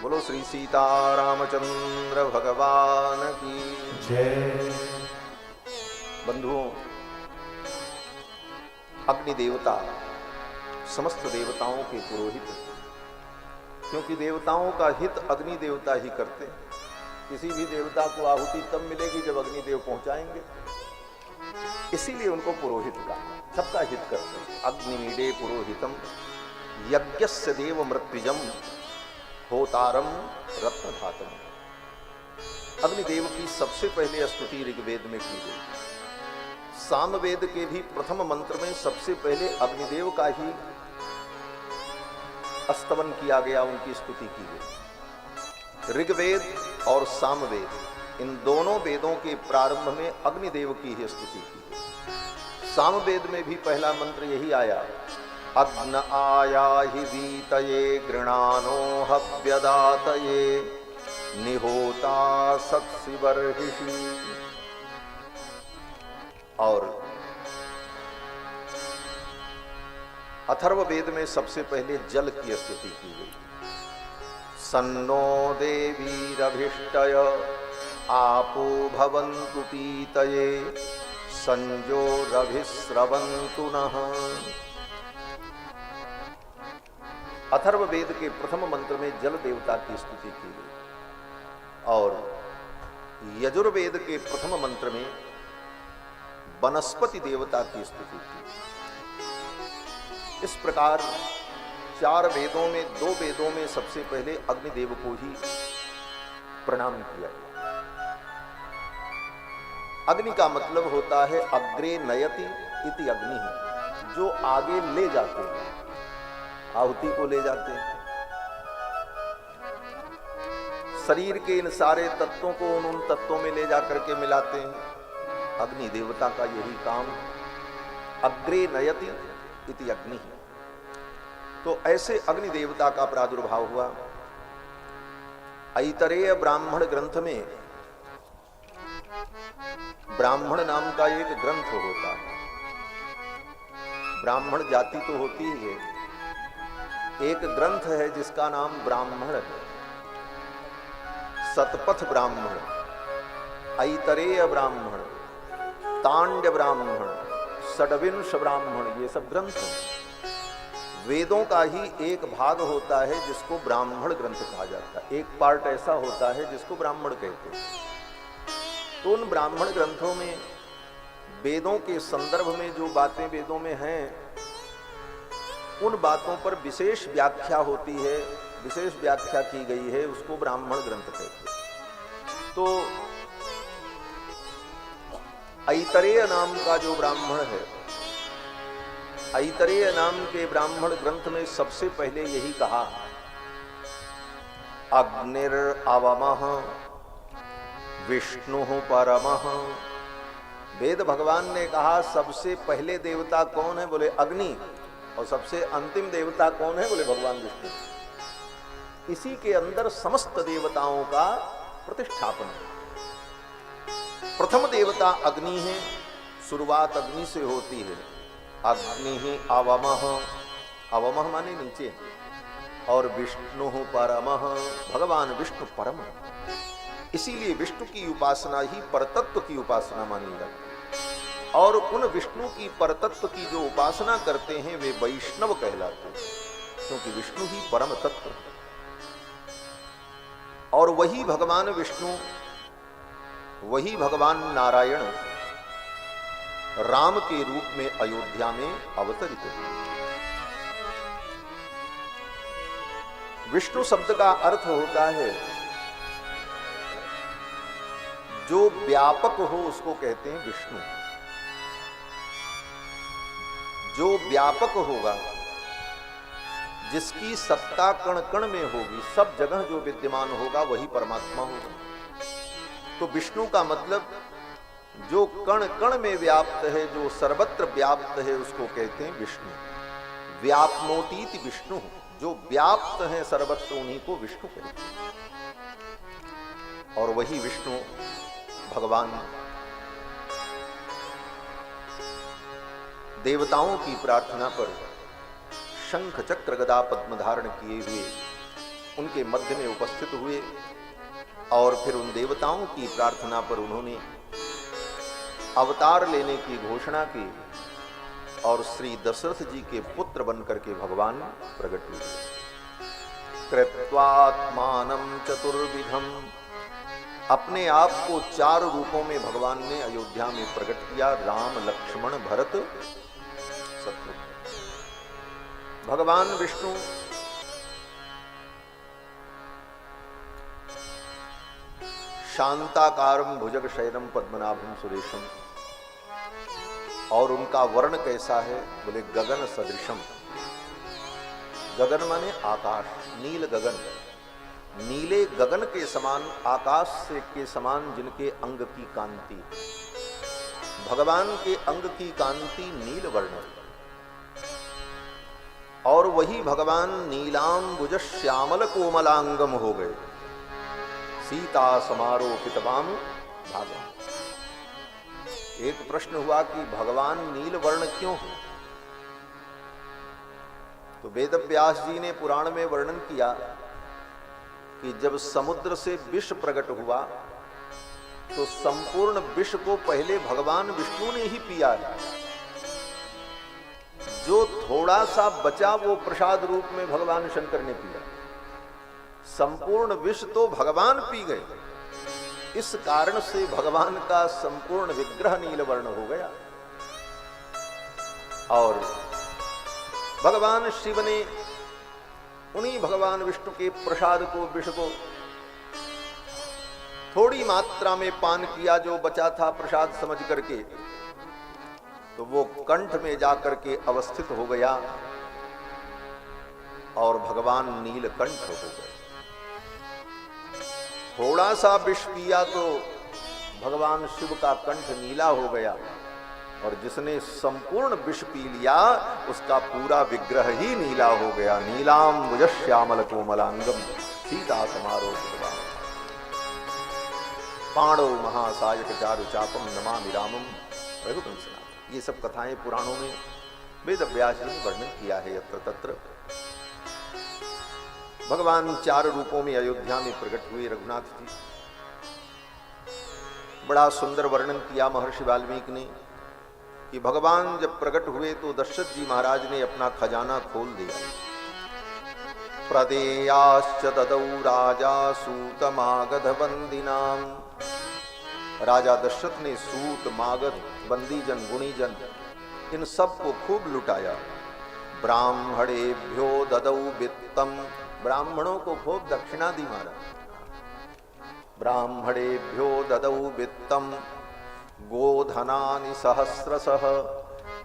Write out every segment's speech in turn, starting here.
बोलो श्री सीतारामचंद्र भगवान की जय। बंधुओं, अग्नि देवता समस्त देवताओं के पुरोहित, क्योंकि देवताओं का हित अग्नि देवता ही करते हैं। किसी भी देवता को आहुति तब मिलेगी जब अग्निदेव पहुंचाएंगे, इसीलिए उनको पुरोहित का सबका हित करते हैं। अग्निमीडे पुरोहितम यज्ञस्य देव मृत्युजम होतारम रत्नधातम। अग्निदेव की सबसे पहले स्तुति ऋग्वेद में की गई। सामवेद के भी प्रथम मंत्र में सबसे पहले अग्निदेव का ही स्तवन किया गया, उनकी स्तुति की गई। ऋग्वेद और सामवेद इन दोनों वेदों के प्रारंभ में अग्निदेव की ही स्तुति की गई। सामवेद में भी पहला मंत्र यही आया, अग्न आयाहि वीतये गृणानो हव्यदातये निहोता सत्सिवर्हिषि। और अथर्ववेद में सबसे पहले जल की स्तुति की गई। सन्नो देवीरभिष्टय आपो भवन्तु पीतये संजोरभिस्रवन्तु नः। अथर्ववेद के प्रथम मंत्र में जल देवता की स्तुति की गई और यजुर्वेद के प्रथम मंत्र में वनस्पति देवता की स्तुति की। इस प्रकार चार वेदों में, दो वेदों में सबसे पहले अग्निदेव को ही प्रणाम किया। अग्नि का मतलब होता है अग्रे नयति इति अग्नि, जो आगे ले जाते हैं, आहुति को ले जाते हैं। शरीर के इन सारे तत्वों को उन तत्वों में ले जाकर के मिलाते हैं। अग्नि देवता का यही काम, अग्रे नयति इति अग्नि। तो ऐसे अग्नि देवता का प्रादुर्भाव हुआ। ऐतरेय ब्राह्मण ग्रंथ में ब्राह्मण नाम का एक ग्रंथ होता है। ब्राह्मण जाति तो होती ही है, एक ग्रंथ है जिसका नाम ब्राह्मण है। सतपथ ब्राह्मण, ऐतरेय ब्राह्मण, तांड्य ब्राह्मण, षड्विंश ब्राह्मण, ये सब ग्रंथ हैं। वेदों का ही एक भाग होता है जिसको ब्राह्मण ग्रंथ कहा जाता है। एक पार्ट ऐसा होता है जिसको ब्राह्मण कहते हैं। तो उन ब्राह्मण ग्रंथों में वेदों के संदर्भ में जो बातें वेदों में हैं, उन बातों पर विशेष व्याख्या होती है, विशेष व्याख्या की गई है, उसको ब्राह्मण ग्रंथ कहते हैं। तो ऐतरेय नाम का जो ब्राह्मण है, ऐतरेय नाम के ब्राह्मण ग्रंथ में सबसे पहले यही कहा, अग्निर अवमः विष्णु परमः। वेद भगवान ने कहा सबसे पहले देवता कौन है, बोले अग्नि, और सबसे अंतिम देवता कौन है, बोले भगवान विष्णु। इसी के अंदर समस्त देवताओं का प्रतिष्ठापन है। प्रथम देवता अग्नि है, शुरुआत अग्नि से होती है। अग्नि ही अवमः, अवमः माने नीचे, और विष्णु परमः, भगवान विष्णु परम। इसीलिए विष्णु की उपासना ही परतत्व की उपासना मानी जाती है। और उन विष्णु की परतत्व की जो उपासना करते हैं वे वैष्णव कहलाते हैं, क्योंकि विष्णु ही परम तत्व है। और वही भगवान विष्णु, वही भगवान नारायण राम के रूप में अयोध्या में अवतरित हुए। विष्णु शब्द का अर्थ होता है जो व्यापक हो, उसको कहते हैं विष्णु। जो व्यापक होगा, जिसकी सत्ता कण कण में होगी, सब जगह जो विद्यमान होगा वही परमात्मा होगा। तो विष्णु का मतलब जो कण कण में व्याप्त है, जो सर्वत्र व्याप्त है, उसको कहते हैं विष्णु। व्याप्नोतीति विष्णु, जो व्याप्त है सर्वत्र, उन्हीं को विष्णु कहते हैं। और वही विष्णु भगवान देवताओं की प्रार्थना पर शंख चक्र गदा पद्म धारण किए हुए उनके मध्य में उपस्थित हुए और फिर उन देवताओं की प्रार्थना पर उन्होंने अवतार लेने की घोषणा की और श्री दशरथ जी के पुत्र बनकर के भगवान प्रकट हुए। कृत्वात्मानं चतुर्विधम, अपने आप को 4 रूपों में भगवान ने अयोध्या में प्रकट किया। राम, लक्ष्मण, भरत, शत्रुघ्न। भगवान विष्णु शांताकारम भुजगशयनम पद्मनाभम सुरेशम, और उनका वर्ण कैसा है? बोले गगन सदृशम। गगन माने आकाश, नील गगन, नीले गगन के समान, आकाश से के समान जिनके अंग की कांति। भगवान के अंग की कांति नील वर्ण, और वही भगवान नीलांबुज श्यामल कोमलांगम हो गए। सीता समारोपितवाम भागम। एक प्रश्न हुआ कि भगवान नील वर्ण क्यों है? तो वेद व्यास जी ने पुराण में वर्णन किया कि जब समुद्र से विष प्रकट हुआ तो संपूर्ण विष को पहले भगवान विष्णु ने ही पिया है। जो थोड़ा सा बचा वो प्रसाद रूप में भगवान शंकर ने पिया। संपूर्ण विष तो भगवान पी गए। इस कारण से भगवान का संपूर्ण विग्रह नीलवर्ण हो गया। और भगवान शिव ने उन्हीं भगवान विष्णु के प्रसाद को, विष को थोड़ी मात्रा में पान किया, जो बचा था प्रसाद समझ करके, तो वो कंठ में जाकर के अवस्थित हो गया और भगवान नीलकंठ हो गए। थोड़ा सा विष पिया तो भगवान शिव का कंठ नीला हो गया, और जिसने संपूर्ण विष पी लिया उसका पूरा विग्रह ही नीला हो गया। नीलांबुज श्यामल कोमलांगम सीता समारोह पाणो महासायक चारु चापम नमामि रामम रघुवंशनाथ। ये सब कथाएं पुराणों में वेद व्यास जी ने वर्णन किया है। यत्र तत्र भगवान 4 रूपों में अयोध्या में प्रकट हुए रघुनाथ जी। बड़ा सुंदर वर्णन किया महर्षि वाल्मीकि ने कि भगवान जब प्रकट हुए तो दशरथ जी महाराज ने अपना खजाना खोल दिया। प्रदेयाश्च ददौ राजा सूत मागध बंदिनाम। राजा दशरथ ने सूत, मागध, बंदीजन, गुणीजन इन सब को खूब लुटाया। ब्राह्मणेभ्यो ददौ वित्तम, ब्राह्मणों को खूब दक्षिणा दी महाराज। ब्राह्मणेभ्यो ददौ वित्तम गोधनानि सहस्रशः,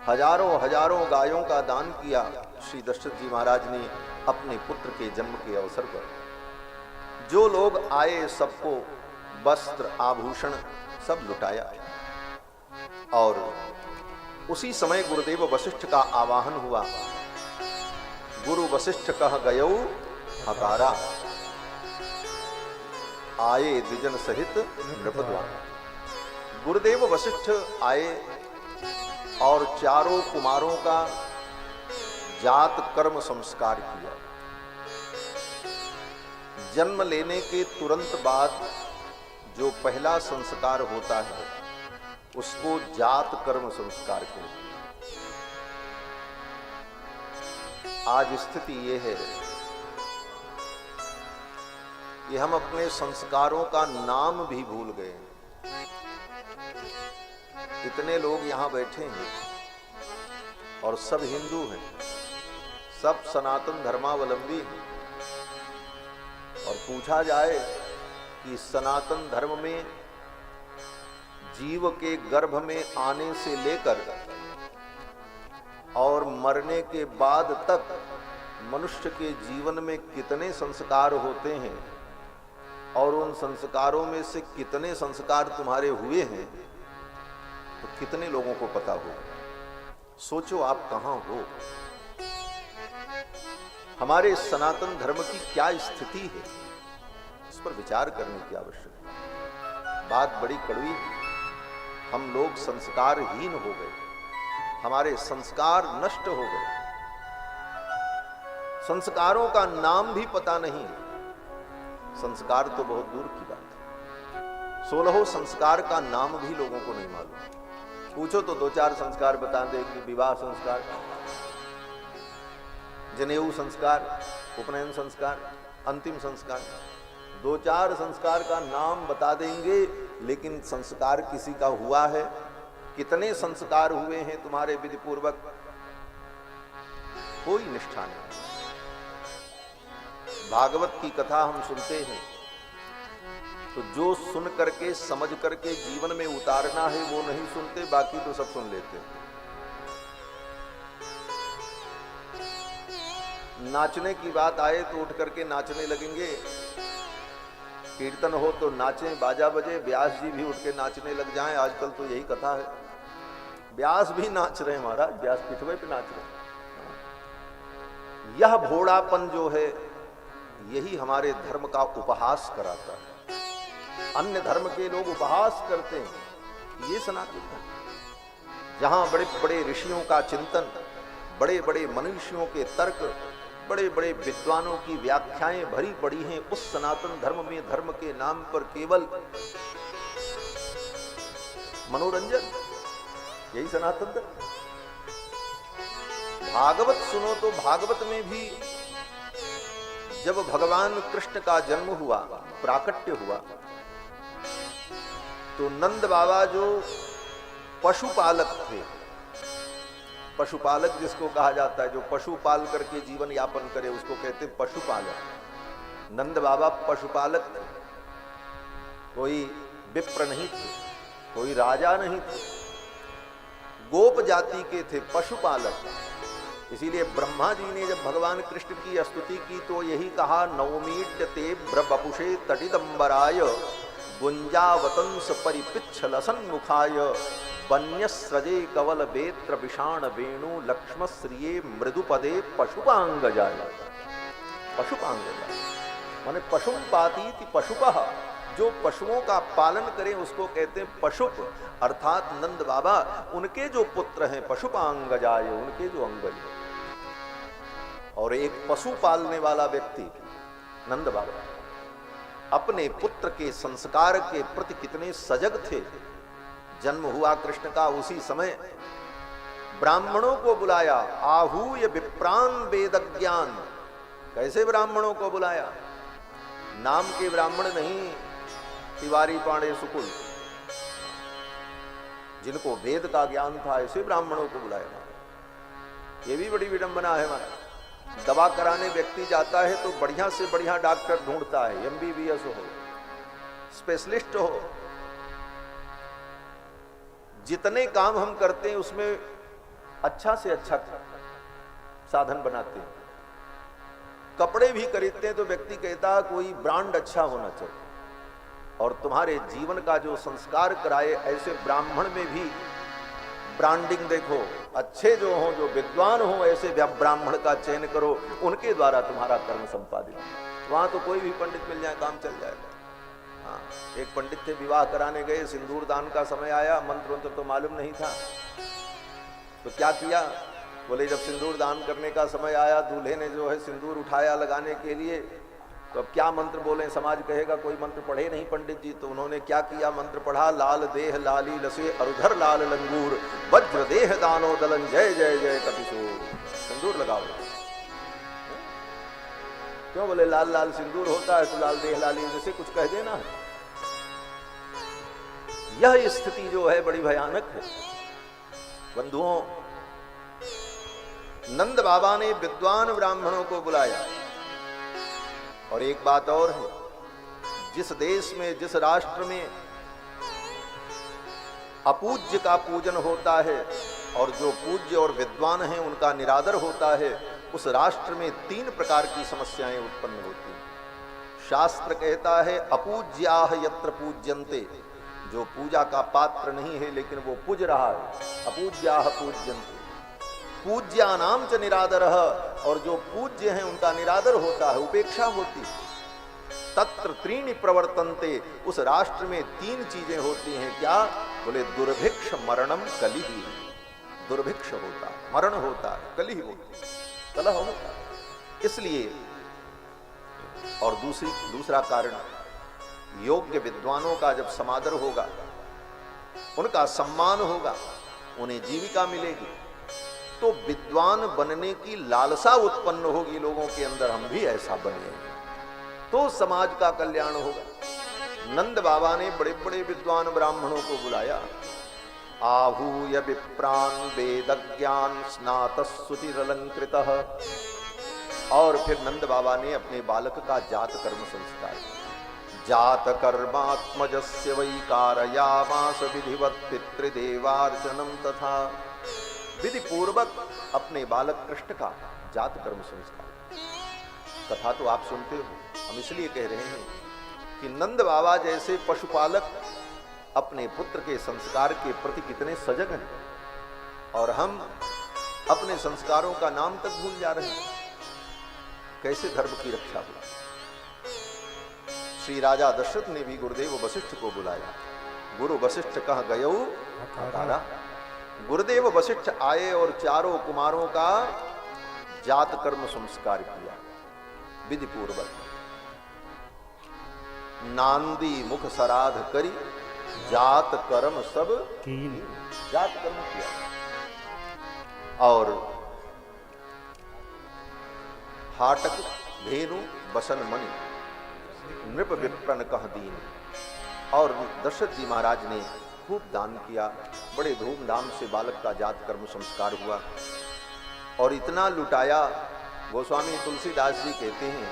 हजारों हजारों गायों का दान किया श्री दशरथ जी महाराज ने अपने पुत्र के जन्म के अवसर पर। जो लोग आए सबको वस्त्र, आभूषण सब लुटाया। और उसी समय गुरुदेव वशिष्ठ का आवाहन हुआ। गुरु वशिष्ठ कह गयो हकारा, आए द्विजन सहित नृपद्वारा। गुरुदेव वशिष्ठ आए और चारों कुमारों का जात कर्म संस्कार किया। जन्म लेने के तुरंत बाद जो पहला संस्कार होता है उसको जात कर्म संस्कार कहते हैं। आज स्थिति ये है कि हम अपने संस्कारों का नाम भी भूल गए। इतने लोग यहां बैठे हैं और सब हिंदू हैं, सब सनातन धर्मावलंबी हैं, और पूछा जाए कि सनातन धर्म में जीव के गर्भ में आने से लेकर और मरने के बाद तक मनुष्य के जीवन में कितने संस्कार होते हैं और उन संस्कारों में से कितने संस्कार तुम्हारे हुए हैं, तो कितने लोगों को पता हो? सोचो आप कहां हो। हमारे सनातन धर्म की क्या स्थिति है, इस पर विचार करने की आवश्यकता है। बात बड़ी कड़वी है। हम लोग संस्कारहीन हो गए, हमारे संस्कार नष्ट हो गए, संस्कारों का नाम भी पता नहीं। संस्कार तो बहुत दूर की बात है। 16 संस्कार का नाम भी लोगों को नहीं मालूम। पूछो तो 2-4 संस्कार बता दे कि विवाह संस्कार, जनेऊ संस्कार, उपनयन संस्कार, अंतिम संस्कार, 2-4 संस्कार का नाम बता देंगे, लेकिन संस्कार किसी का हुआ है? कितने संस्कार हुए हैं तुम्हारे विधि पूर्वक? कोई निष्ठा नहीं। भागवत की कथा हम सुनते हैं तो जो सुन करके समझ करके जीवन में उतारना है वो नहीं सुनते, बाकी तो सब सुन लेते हैं। नाचने की बात आए तो उठ करके नाचने लगेंगे, कीर्तन हो तो नाचें, बाजा बजे, व्यास जी भी उठ के नाचने लग जाएं। आजकल तो यही कथा है, व्यास भी नाच रहे हैं महाराज, व्यास पिछवे पे नाच रहे हैं। यह भोड़ापन जो है यही हमारे धर्म का उपहास कराता है। अन्य धर्म के लोग उपहास करते हैं, ये सनातन धर्म, जहां बड़े बड़े ऋषियों का चिंतन, बड़े बड़े मनुष्यों के तर्क, बड़े बड़े विद्वानों की व्याख्याएं भरी पड़ी हैं, उस सनातन धर्म में धर्म के नाम पर केवल मनोरंजन, यही सनातन धर्म। भागवत सुनो तो भागवत में भी जब भगवान कृष्ण का जन्म हुआ, प्राकट्य हुआ, तो नंद बाबा जो पशुपालक थे, पशुपालक जिसको कहा जाता है, जो पशु पाल करके जीवन यापन करे उसको कहते पशुपालक। नंद बाबा पशुपालक थे, कोई विप्र नहीं थे, कोई राजा नहीं थे, गोप जाति के थे, पशुपालक। इसीलिए ब्रह्मा जी ने जब भगवान कृष्ण की स्तुति की तो यही कहा, नवमीड्यते ब्रबपुषे तटिदंबराय गुंजावतंस परिपिच्छल सन्मुखाय वन्यस्रजे कवल वेत्र विषाण वेणु लक्ष्मश्रिये मृदुपदे पशुपांगजाय। पशुपांगजाय माने पशुम पातीति पशुपः, जो पशुओं का पालन करें उसको कहते हैं पशुप। अर्थात नंद बाबा, उनके जो पुत्र हैं पशुपांगजाय, उनके जो अंगज। और एक पशु पालने वाला व्यक्ति नंद बाबा अपने पुत्र के संस्कार के प्रति कितने सजग थे। जन्म हुआ कृष्ण का, उसी समय ब्राह्मणों को बुलाया, आहूय विप्रान वेद ज्ञान। कैसे ब्राह्मणों को बुलाया? नाम के ब्राह्मण नहीं, तिवारी पांडे सुकुल, जिनको वेद का ज्ञान था, ऐसे ब्राह्मणों को बुलाया। ये भी बड़ी विडंबना है हमारा। दवा कराने व्यक्ति जाता है तो बढ़िया से बढ़िया डॉक्टर ढूंढता है, MBBS हो, स्पेशलिस्ट हो। जितने काम हम करते हैं उसमें अच्छा से अच्छा साधन बनाते हैं। कपड़े भी खरीदते हैं तो व्यक्ति कहता है कोई ब्रांड अच्छा होना चाहिए। और तुम्हारे जीवन का जो संस्कार कराए, ऐसे ब्राह्मण में भी ब्रांडिंग देखो, अच्छे जो हो, जो विद्वान हो, ऐसे ब्राह्मण का चयन करो, उनके द्वारा तुम्हारा कर्म संपादित। वहां तो कोई भी पंडित मिल जाए, काम चल जाएगा। हाँ, एक पंडित थे, विवाह कराने गए, सिंदूर दान का समय आया, मंत्र मंत्र तो मालूम नहीं था, तो क्या किया? बोले जब सिंदूर दान करने का समय आया, दूल्हे ने जो है सिंदूर उठाया लगाने के लिए, तो अब क्या मंत्र बोले? समाज कहेगा कोई मंत्र पढ़े नहीं पंडित जी। तो उन्होंने क्या किया? मंत्र पढ़ा, लाल देह लाली लसे अरुधर लाल लंगूर, वज्र देह दानो दलन जय जय जय कपिशोर। सिंदूर लगाओ। क्यों? बोले लाल लाल सिंदूर होता है तो लाल देह लाली जैसे कुछ कह देना है। यह स्थिति जो है बड़ी भयानक है बंधुओं। नंद बाबा ने विद्वान ब्राह्मणों को बुलाया। और एक बात और है, जिस देश में, जिस राष्ट्र में अपूज्य का पूजन होता है और जो पूज्य और विद्वान हैं उनका निरादर होता है, उस राष्ट्र में 3 प्रकार की समस्याएं उत्पन्न होती हैं। शास्त्र कहता है अपूज्याह यत्र पूज्यन्ते, जो पूजा का पात्र नहीं है लेकिन वो पूज रहा है, अपूज्याह पूज्यन्ते। पूज्यानाम च निरादरः, और जो पूज्य हैं उनका निरादर होता है, उपेक्षा होती है। तत्र त्रीणि प्रवर्तन्ते, उस राष्ट्र में 3 चीजें होती हैं। क्या? बोले दुर्भिक्ष मरणम कलिहि। दुर्भिक्ष होता है, मरण होता है, कलिहि होती है, कलह होता है। इसलिए और दूसरा कारण, योग्य विद्वानों का जब समादर होगा, उनका सम्मान होगा, उन्हें जीविका मिलेगी, तो विद्वान बनने की लालसा उत्पन्न होगी लोगों के अंदर, हम भी ऐसा बने, तो समाज का कल्याण होगा। नंद बाबा ने बड़े बड़े विद्वान ब्राह्मणों को बुलाया, आहूय विप्रान वेद ज्ञान स्नातस्सुचिरलंकृतः, और फिर नंद बाबा ने अपने बालक का जात कर्म संस्कार, जात कर्मात्मजस्य वै कारयामास विधिवत पितृदेवार्चनम तथा, विधि पूर्वक अपने बालक कृष्ण का जात कर्म संस्कार। कथा तो आप सुनते हो, हम इसलिए कह रहे हैं कि नंद बाबा जैसे पशुपालक अपने पुत्र के संस्कार के प्रति कितने सजग हैं, और हम अपने संस्कारों का नाम तक भूल जा रहे हैं। कैसे धर्म की रक्षा हुआ। श्री राजा दशरथ ने भी गुरुदेव वशिष्ठ को बुलाया, गुरु वशिष्ठ कह गयो अकारा। गुरुदेव वशिष्ठ आए और चारों कुमारों का जात कर्म संस्कार किया विधि पूर्वक। नांदी मुख सराध करी जात कर्म सब जात कर्म किया। और हाटक धेनु बसन मणि नृप विप्रन कह दीन, और दशरथ जी महाराज ने खूब दान किया, बड़े धूमधाम से बालक का जात कर्म संस्कार हुआ, और इतना लुटाया। गोस्वामी तुलसीदास जी कहते हैं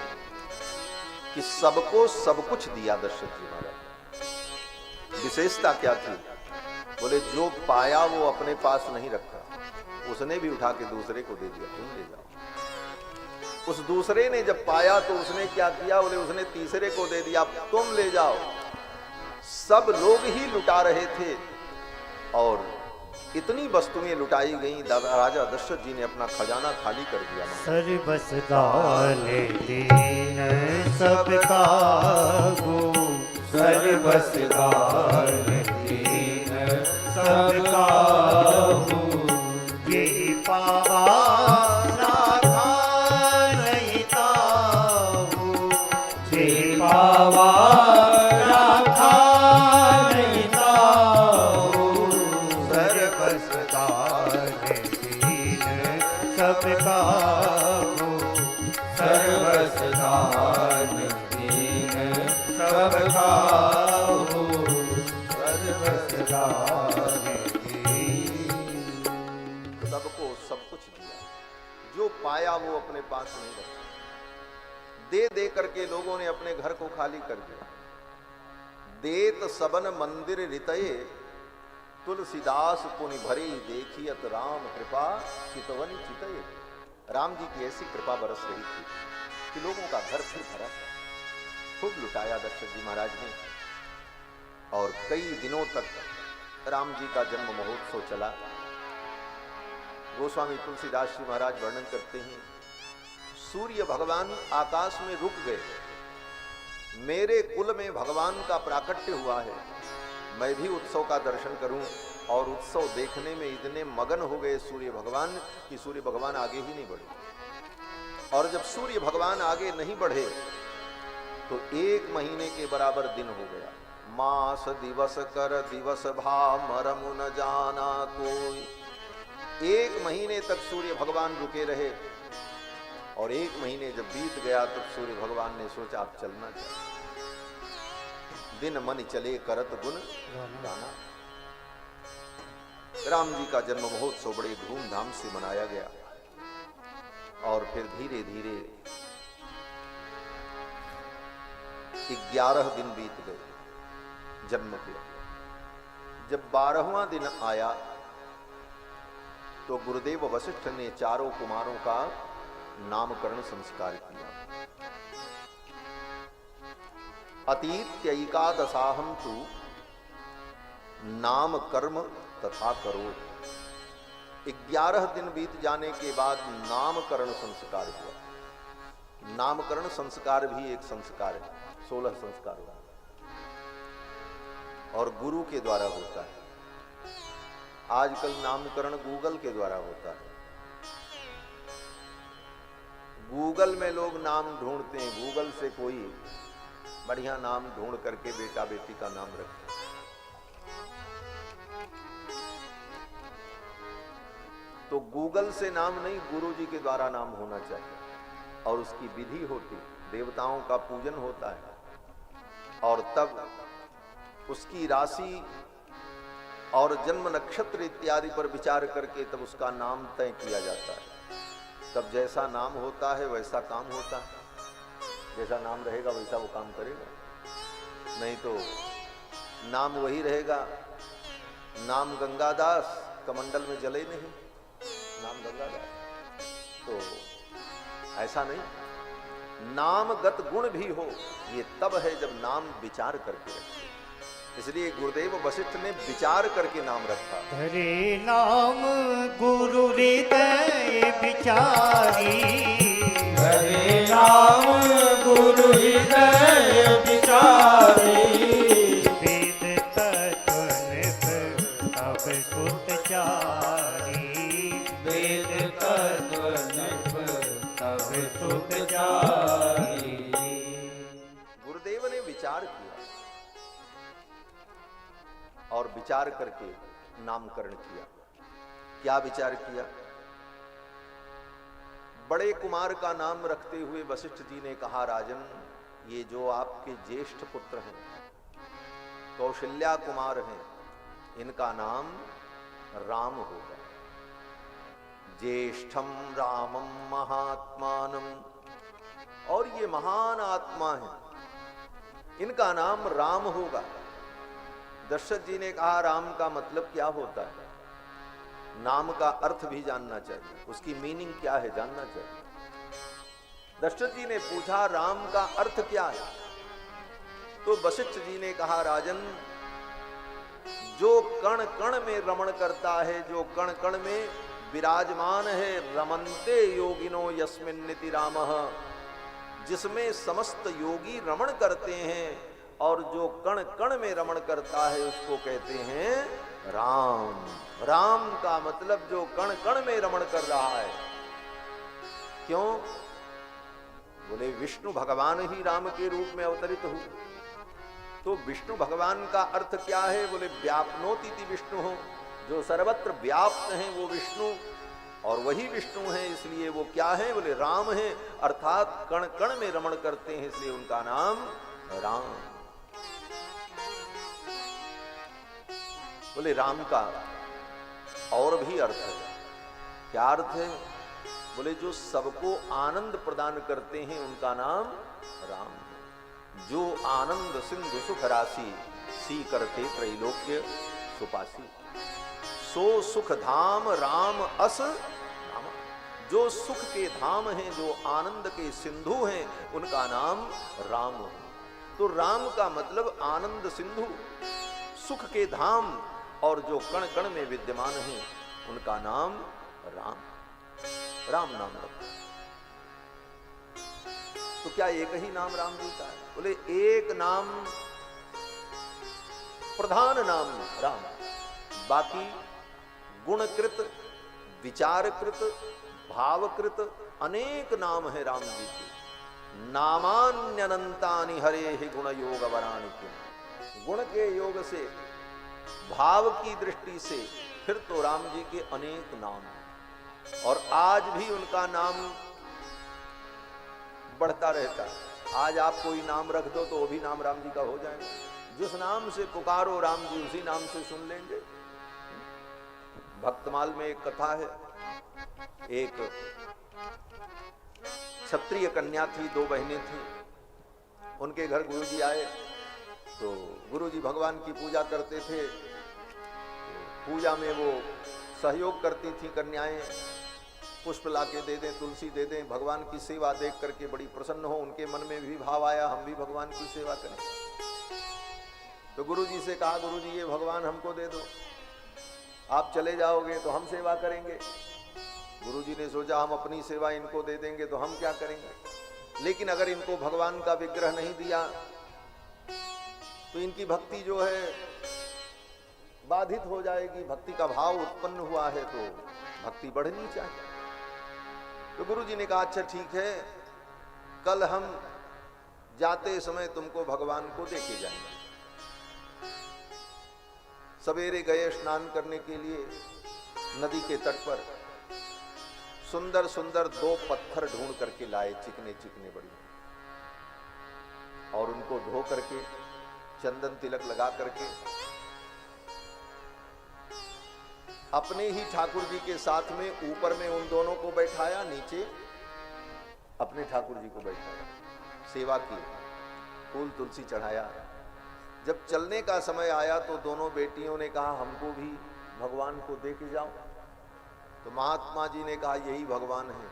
कि सबको सब कुछ दिया दशरथ जी महाराज। विशेषता क्या थी? बोले जो पाया वो अपने पास नहीं रखा, उसने भी उठा के दूसरे को दे दिया, तुम ले जाओ। उस दूसरे ने जब पाया तो उसने क्या किया? बोले उसने तीसरे को दे दिया, तुम ले जाओ। सब लोग ही लुटा रहे थे और इतनी वस्तुएं लुटाई गई, राजा दशरथ जी ने अपना खजाना खाली कर दिया। सर्वस दान दीन सबका गो, सर्वस दान दीन सबका गो, ये पावा राखा नहीं ताऊ, ये पावा राखा नहीं ताऊ, सर्वस दान दीन सबका गो, सर्वस दान दीन सबका गो, सर्वस दान दीन। सबको सब कुछ दिया, जो पाया वो अपने पास नहीं रखा। दे दे करके लोगों ने अपने घर को खाली कर दिया। देत सबन मंदिर रितये, तुलसीदास पुनि भरी देखियत राम कृपा चितवनी चितये। राम जी की ऐसी कृपा बरस रही थी कि लोगों का घर फिर भरा। खूब लुटाया दशरथ जी महाराज ने, और कई दिनों तक राम जी का जन्म महोत्सव चला। गोस्वामी तुलसीदास जी महाराज वर्णन करते हैं, सूर्य भगवान आकाश में रुक गए, मेरे कुल में भगवान का प्राकट्य हुआ है, मैं भी उत्सव का दर्शन करूं। और उत्सव देखने में इतने मगन हो गए सूर्य भगवान कि सूर्य भगवान आगे ही नहीं बढ़े। और जब सूर्य भगवान आगे नहीं बढ़े तो 1 महीने के बराबर दिन हो गया। मास दिवस कर दिवस भा मरमु न जाना कोई। 1 महीने तक सूर्य भगवान रुके रहे, और 1 महीने जब बीत गया तब सूर्य भगवान ने सोचा अब चलना चाहिए। दिन मन चले करत गुण गाना। राम जी का जन्म महोत्सव बड़े धूमधाम से मनाया गया, और फिर धीरे धीरे 11 दिन बीत गए जन्म के। जब 12वां दिन आया तो गुरुदेव वशिष्ठ ने चारों कुमारों का नामकरण संस्कार किया। अतीत्यैकादशाहम तु नाम कर्म तथा करो। 11 दिन बीत जाने के बाद नामकरण संस्कार हुआ। नामकरण संस्कार भी एक संस्कार है, 16 संस्कार हुआ, और गुरु के द्वारा होता है। आजकल नामकरण गूगल के द्वारा होता है। गूगल में लोग नाम ढूंढते हैं, गूगल से कोई बढ़िया नाम ढूंढ करके बेटा बेटी का नाम रखते हैं। तो गूगल से नाम नहीं, गुरु जी के द्वारा नाम होना चाहिए और उसकी विधि होती, देवताओं का पूजन होता है और तब उसकी राशि और जन्म नक्षत्र इत्यादि पर विचार करके तब उसका नाम तय किया जाता है। तब जैसा नाम होता है वैसा काम होता है, जैसा नाम रहेगा वैसा वो काम करेगा, नहीं तो नाम वही रहेगा। नाम गंगादास कमंडल में जले नहीं, नाम गंगादास। तो ऐसा नहीं, नामगत गुण भी हो, ये तब है जब नाम विचार करके रखे। इसलिए गुरुदेव वशिष्ठ ने विचार करके नाम रखा। हरे नाम गुरु हृदय विचारी, हरे नाम गुरु हृदय विचारी, वेद तत्व निभ तब सुत चारी, वेद तत्व निभ तब सुत चारी। गुरुदेव ने विचार किया और विचार करके नामकरण किया। क्या विचार किया? बड़े कुमार का नाम रखते हुए वशिष्ठ जी ने कहा, राजन ये जो आपके ज्येष्ठ पुत्र हैं कौशल्या कुमार हैं, इनका नाम राम होगा। ज्येष्ठम रामम महात्मानम, और ये महान आत्मा है, इनका नाम राम होगा। दशरथ जी ने कहा, राम का मतलब क्या होता है? नाम का अर्थ भी जानना चाहिए, उसकी मीनिंग क्या है जानना चाहिए। दशरथ जी ने पूछा, राम का अर्थ क्या है? तो वशिष्ठ जी ने कहा, राजन जो कण कण में रमण करता है, जो कण कण में विराजमान है, रमन्ते योगिनो यस्मिन्निति रामः, जिसमें समस्त योगी रमण करते हैं और जो कण कण में रमण करता है उसको कहते हैं राम। राम का मतलब जो कण कण में रमण कर रहा है। क्यों? बोले विष्णु भगवान ही राम के रूप में अवतरित हुए। तो विष्णु भगवान का अर्थ क्या है? बोले व्यापनोति विष्णु हो, जो सर्वत्र व्याप्त हैं वो विष्णु, और वही विष्णु है, इसलिए वो क्या है? बोले राम है, अर्थात कण कण में रमण करते हैं, इसलिए उनका नाम राम। बोले राम का और भी अर्थ है। क्या अर्थ है? बोले जो सबको आनंद प्रदान करते हैं उनका नाम राम है। जो आनंद सिंधु सुख राशि, सी करते त्रैलोक्य सुपासी, सो सुख धाम राम अस नाम। जो सुख के धाम हैं, जो आनंद के सिंधु हैं, उनका नाम राम है। तो राम का मतलब आनंद सिंधु, सुख के धाम, और जो कण कण में विद्यमान है उनका नाम राम। राम नाम रखा। तो क्या एक ही नाम राम जी का है? बोले एक नाम, प्रधान नाम राम, बाकी गुणकृत, विचारकृत, भावकृत अनेक नाम है राम जी के। नामान्यनंतानि हरे ही गुण योग वराणि के। गुण के योग से, भाव की दृष्टि से फिर तो राम जी के अनेक नाम हैं और आज भी उनका नाम बढ़ता रहता है। आज आप कोई नाम रख दो तो वो भी नाम राम जी का हो जाएगा। जिस नाम से पुकारो राम जी उसी नाम से सुन लेंगे। भक्तमाल में एक कथा है, एक क्षत्रिय कन्या थी, दो बहनें थी। उनके घर गुरुजी आए तो गुरुजी भगवान की पूजा करते थे। पूजा में वो सहयोग करती थी कन्याएं, पुष्प लाके दे दें, तुलसी दे दें, भगवान की सेवा देख करके बड़ी प्रसन्न हो। उनके मन में भी भाव आया हम भी भगवान की सेवा करें। तो गुरुजी से कहा, गुरुजी ये भगवान हमको दे दो, आप चले जाओगे तो हम सेवा करेंगे। गुरुजी ने सोचा हम अपनी सेवा इनको दे देंगे तो हम क्या करेंगे, लेकिन अगर इनको भगवान का विग्रह नहीं दिया तो इनकी भक्ति जो है बाधित हो जाएगी। भक्ति का भाव उत्पन्न हुआ है तो भक्ति बढ़नी चाहिए। तो गुरु जी ने कहा अच्छा ठीक है, कल हम जाते समय तुमको भगवान को देके जाएंगे। सवेरे गए स्नान करने के लिए नदी के तट पर, सुंदर सुंदर 2 पत्थर ढूंढ करके लाए, चिकने चिकने बड़ी, और उनको धो करके चंदन तिलक लगा करके अपने ही ठाकुर जी के साथ में ऊपर में उन दोनों को बैठाया, नीचे अपने ठाकुर जी को बैठाया, सेवा की, फूल तुलसी चढ़ाया। जब चलने का समय आया तो दोनों बेटियों ने कहा हमको भी भगवान को देके जाओ। तो महात्मा जी ने कहा यही भगवान है।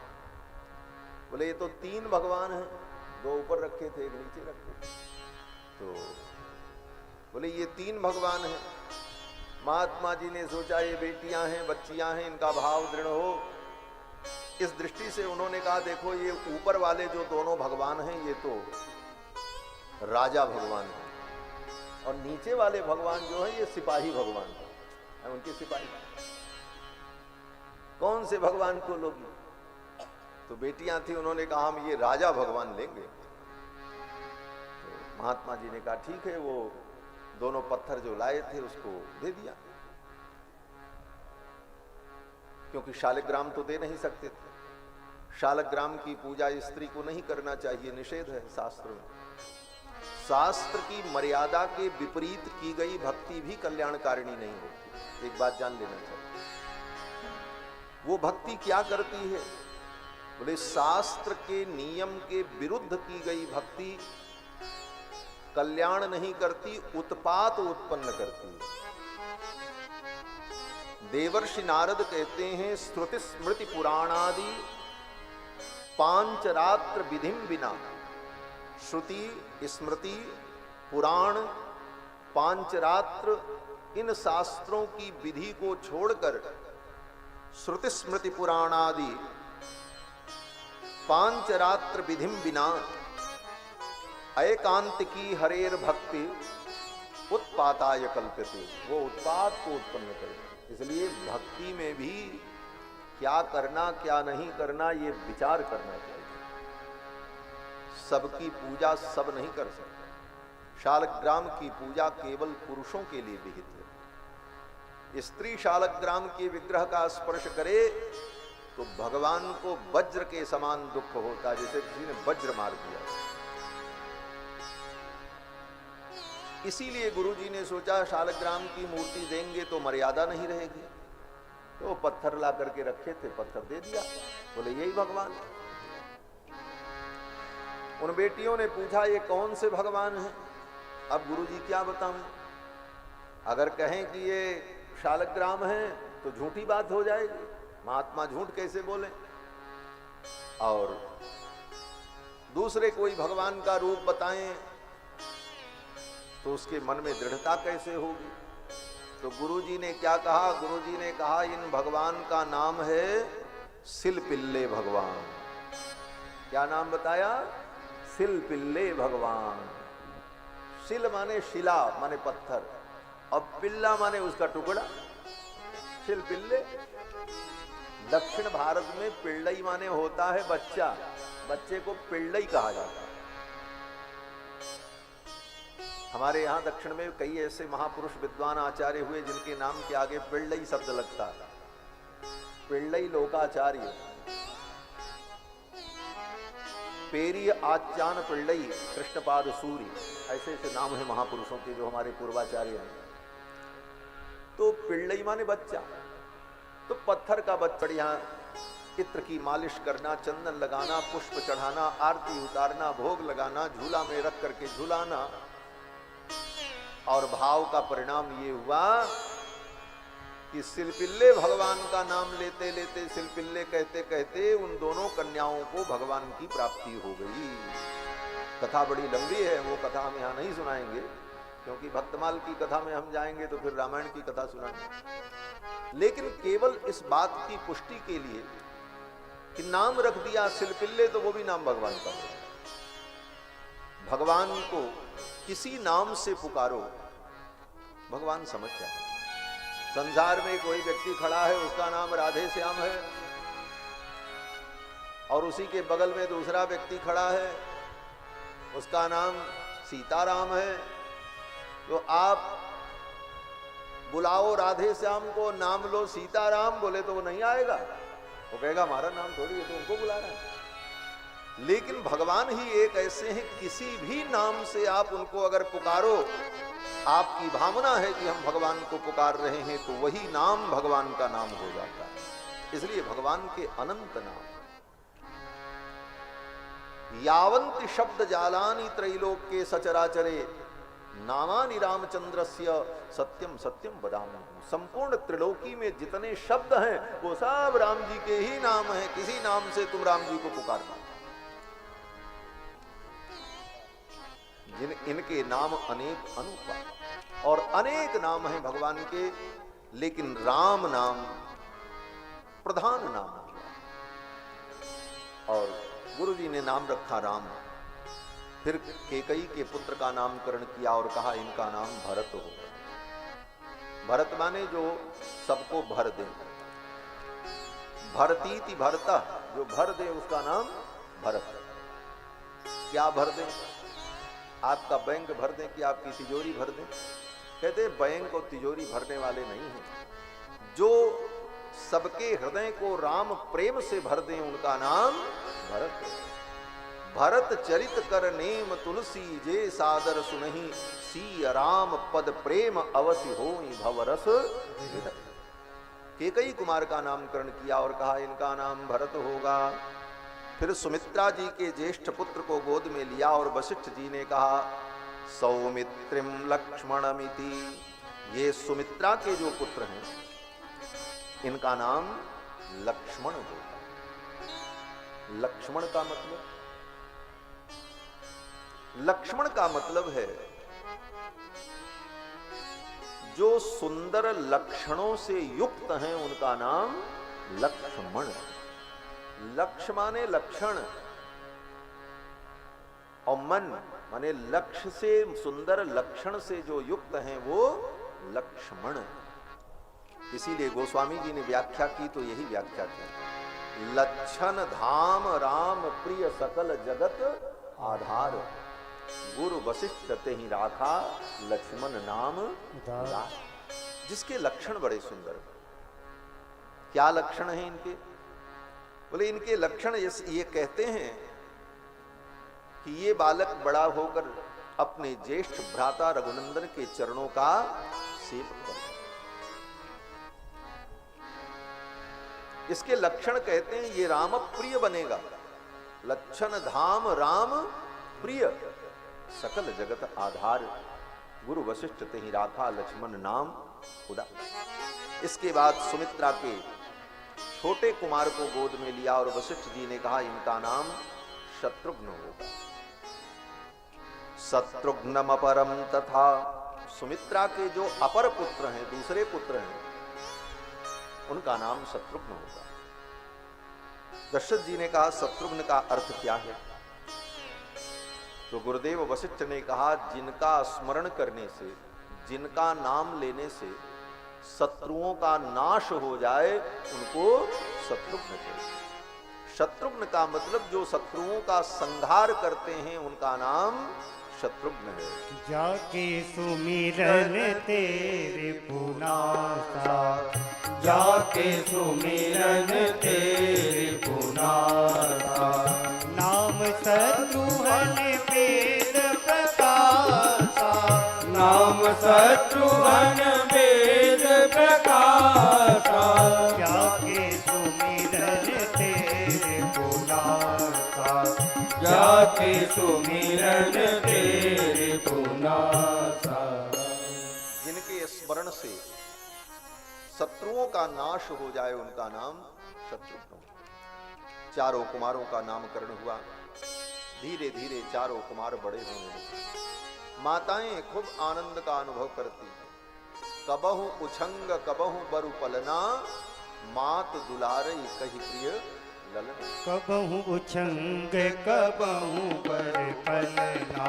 बोले ये तो 3 भगवान हैं, 2 ऊपर रखे थे, 1 नीचे रखे थे। तो बोले ये 3 भगवान हैं। महात्मा जी ने सोचा ये बेटियां हैं, बच्चियां हैं, इनका भाव दृढ़ हो। इस दृष्टि से उन्होंने कहा देखो ये ऊपर वाले जो दोनों भगवान हैं ये तो राजा भगवान हैं, और नीचे वाले भगवान जो है ये सिपाही भगवान है, उनके सिपाही। कौन से भगवान को लोगी? तो बेटियां थी, उन्होंने कहा हम ये राजा भगवान लेंगे। तो महात्मा जी ने कहा ठीक है, वो दोनों पत्थर जो लाए थे उसको दे दिया, क्योंकि शालिग्राम तो दे नहीं सकते थे। शालिग्राम की पूजा स्त्री को नहीं करना चाहिए, निषेध है शास्त्र में। शास्त्र की मर्यादा के विपरीत की गई भक्ति भी कल्याणकारिणी नहीं होती, एक बात जान लेना चाहिए। वो भक्ति क्या करती है? बोले शास्त्र के नियम के विरुद्ध की गई भक्ति कल्याण नहीं करती, उत्पात उत्पन्न करती है। देवर्षि नारद कहते हैं श्रुति स्मृति पुराणादि 5 रात्र विधिम बिना, श्रुति स्मृति पुराण 5 रात्र, इन शास्त्रों की विधि को छोड़कर श्रुति स्मृति पुराणादि 5 रात्र विधिम बिना एकांत की हरेर भक्ति उत्पाताय कल्प्यते, वो उत्पात को उत्पन्न करते। इसलिए भक्ति में भी क्या करना क्या नहीं करना ये विचार करना चाहिए। सबकी पूजा सब नहीं कर सकते। शालग्राम की पूजा केवल पुरुषों के लिए विहित है। स्त्री शालग्राम के विग्रह का स्पर्श करे तो भगवान को वज्र के समान दुख होता, जैसे किसी ने वज्र मार दिया। इसीलिए गुरुजी ने सोचा शालग्राम की मूर्ति देंगे तो मर्यादा नहीं रहेगी, तो पत्थर ला करके रखे थे, पत्थर दे दिया। बोले यही भगवान। उन बेटियों ने पूछा ये कौन से भगवान हैं? अब गुरुजी क्या बताएं? अगर कहें कि ये शालग्राम है तो झूठी बात हो जाएगी, महात्मा झूठ कैसे बोले? और दूसरे कोई भगवान का रूप बताएं तो उसके मन में दृढ़ता कैसे होगी? तो गुरुजी ने क्या कहा? गुरुजी ने कहा इन भगवान का नाम है सिलपिल्ले भगवान। क्या नाम बताया? सिलपिल्ले भगवान। सिल माने शिला माने पत्थर, और पिल्ला माने उसका टुकड़ा। सिलपिल्ले। दक्षिण भारत में पिल्लई माने होता है बच्चा, बच्चे को पिल्लई कहा जाता है। हमारे यहाँ दक्षिण में कई ऐसे महापुरुष विद्वान आचार्य हुए जिनके नाम के आगे पिल्लई शब्द लगता है। पिल्लई लोकाचार्य, पेरी आचान पिल्लई, कृष्णपाद सूरी, ऐसे ऐसे नाम है महापुरुषों के जो हमारे पूर्वाचार्य हैं। तो पिल्लई माने बच्चा, तो पत्थर का बच्चा। यहाँ इत्र की मालिश करना, चंदन लगाना, पुष्प चढ़ाना, आरती उतारना, भोग लगाना, झूला में रख करके झूलाना, और भाव का परिणाम ये हुआ कि सिलपिल्ले भगवान का नाम लेते लेते, सिलपिल्ले कहते कहते उन दोनों कन्याओं को भगवान की प्राप्ति हो गई। कथा बड़ी लंबी है, वो कथा हम यहाँ नहीं सुनाएंगे, क्योंकि भक्तमाल की कथा में हम जाएंगे तो फिर रामायण की कथा सुनाएंगे। लेकिन केवल इस बात की पुष्टि के लिए कि नाम रख दिया सिलपिल्ले, तो वो भी नाम भगवान का हो। भगवान को किसी नाम से पुकारो, भगवान समझ जाए। संसार में कोई व्यक्ति खड़ा है, उसका नाम राधे श्याम है, और उसी के बगल में दूसरा व्यक्ति खड़ा है, उसका नाम सीताराम है, तो आप बुलाओ राधे श्याम को, नाम लो सीताराम, बोले तो वो नहीं आएगा, वो कहेगा हमारा नाम थोड़ी है, तो उनको बुला रहा है। लेकिन भगवान ही एक ऐसे हैं, किसी भी नाम से आप उनको अगर पुकारो, आपकी भावना है कि हम भगवान को पुकार रहे हैं, तो वही नाम भगवान का नाम हो जाता है। इसलिए भगवान के अनंत नाम। यावंति शब्द जालानि त्रैलोक्ये सचराचरे नामानि रामचंद्रस्य सत्यम सत्यम वदामि। संपूर्ण त्रिलोकी में जितने शब्द हैं वो सब राम जी के ही नाम हैं, किसी नाम से तुम राम जी को पुकारना। इनके नाम अनेक अनुपा और अनेक नाम हैं भगवान के, लेकिन राम नाम प्रधान नाम है। और गुरु जी ने नाम रखा राम। फिर केकई के पुत्र का नामकरण किया और कहा इनका नाम भरत होगा। भरत माने जो सबको भर दे, भरतीति भरता, जो भर दे उसका नाम भरत। क्या भर दे? आपका बैंक भर दें कि आपकी तिजोरी भर दें? कहते बैंक और तिजोरी भरने वाले नहीं हैं, जो सबके हृदय को राम प्रेम से भर दें उनका नाम भरत है। भरत चरित कर नेम तुलसी जे सादर सुनहि, सी राम पद प्रेम अवश्य होई भवरस। केकई कुमार का नामकरण किया और कहा इनका नाम भरत होगा। फिर सुमित्रा जी के ज्येष्ठ पुत्र को गोद में लिया और वशिष्ठ जी ने कहा सौमित्रिम लक्ष्मणमिति। ये सुमित्रा के जो पुत्र हैं इनका नाम लक्ष्मण होगा। लक्ष्मण का मतलब, लक्ष्मण का मतलब है जो सुंदर लक्षणों से युक्त हैं उनका नाम लक्ष्मण। लक्ष्य माने लक्षण और मन माने लक्ष्य से, सुंदर लक्षण से जो युक्त हैं वो लक्ष्मण। इसीलिए गोस्वामी जी ने व्याख्या की तो यही व्याख्या की, लक्षण धाम राम प्रिय सकल जगत आधार, गुरु वशिष्ठ ते ही राखा लक्ष्मण नाम उदार। जिसके लक्षण बड़े सुंदर। क्या लक्षण है इनके? बोले इनके लक्षण ये कहते हैं कि ये बालक बड़ा होकर अपने ज्येष्ठ भ्राता रघुनंदन के चरणों का सेवक कर। इसके लक्षण कहते हैं ये राम प्रिय बनेगा। लक्षण धाम राम प्रिय सकल जगत आधार, गुरु वशिष्ठ ते ही राखा लक्ष्मण नाम उदार। इसके बाद सुमित्रा के छोटे कुमार को गोद में लिया और वशिष्ठ जी ने कहा इनका नाम शत्रुघ्न होगा। शत्रुघ्नम अपरम तथा। सुमित्रा के जो अपर पुत्र हैं, दूसरे पुत्र हैं, उनका नाम शत्रुघ्न होगा। दशरथ जी ने कहा शत्रुघ्न का अर्थ क्या है? तो गुरुदेव वशिष्ठ ने कहा जिनका स्मरण करने से, जिनका नाम लेने से शत्रुओं का नाश हो जाए उनको शत्रुघ्न कहते। शत्रुघ्न का मतलब जो शत्रुओं का संहार करते हैं उनका नाम शत्रुघ्न है। जाके सुमिरन तेरे पुनासा, जाके सुमिरन तेरे पुनासा, नाम शत्रुघ्न वेद प्रकाशा, नाम शत्रुघ्न वेद प्रकाशा, जाके सुमिरन तेरे पुनासा, जाके सुमिरन तेरे पुनासा। जिनके स्मरण से शत्रुओं का नाश हो जाए उनका नाम शत्रुघ्न। चारों कुमारों का नामकरण हुआ। धीरे धीरे चारों कुमार बड़े होने लगे। माताएं खूब आनंद का अनुभव करती हैं। कबहु उछंग कबहु बरु पलना, मात दुलारई कही प्रिय ललना। कबहु उछंग कबहु बर पलना,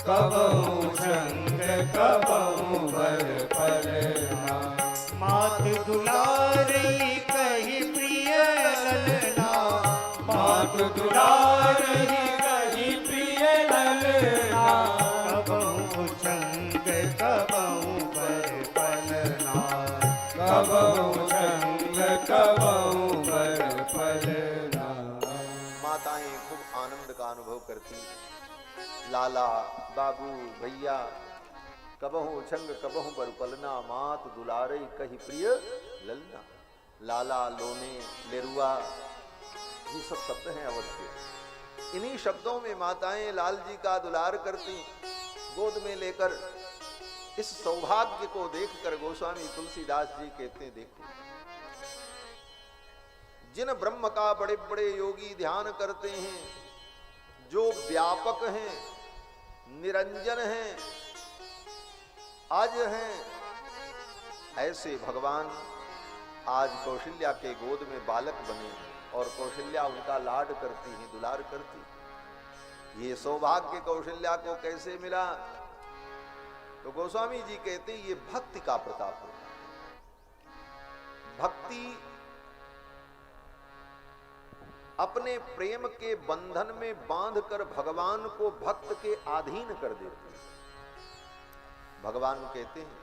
कबहु उछंग कबहु बर पलना, मात दुलारी कही प्रिय ललना, मात दुलारी कही प्रिय ललना कबहु उछंग कबहु बर पलना कबहु संग कबहु बर फलना। माताएं खूब आनंद का अनुभव करती, लाला बाबू भैया कबहू उछंग कबहू बर पलना मात दुलारे कही प्रिय ललना। लाला, लोने, लेरुआ, ये सब शब्द हैं अवध के। इन्हीं शब्दों में माताएं लाल जी का दुलार करती। गोद में लेकर इस सौभाग्य को देखकर गोस्वामी तुलसीदास जी कहते हैं, देखो जिन ब्रह्म का बड़े बड़े योगी ध्यान करते हैं, जो व्यापक हैं, निरंजन हैं, अज हैं, ऐसे भगवान आज कौशल्या के गोद में बालक बने और कौशल्या उनका लाड करती हैं, दुलार करती। ये सौभाग्य कौशल्या को कैसे मिला? तो गोस्वामी जी कहते हैं ये भक्ति का प्रताप होता है। भक्ति अपने प्रेम के बंधन में बांधकर भगवान को भक्त के अधीन कर देती है। भगवान कहते हैं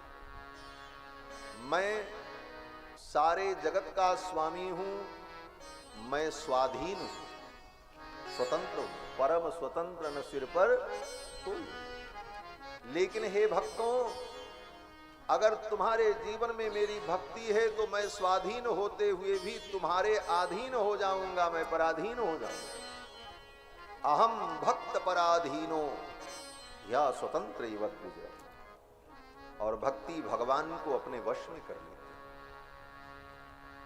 मैं सारे जगत का स्वामी हूं, मैं स्वाधीन हूं, स्वतंत्र हूं, परम स्वतंत्र न सिर पर कोई। लेकिन हे भक्तों, अगर तुम्हारे जीवन में मेरी भक्ति है तो मैं स्वाधीन होते हुए भी तुम्हारे अधीन हो जाऊंगा, मैं पराधीन हो जाऊंगा। अहम भक्त पराधीनो या स्वतंत्र युवक विजय। और भक्ति भगवान को अपने वश में कर लेती।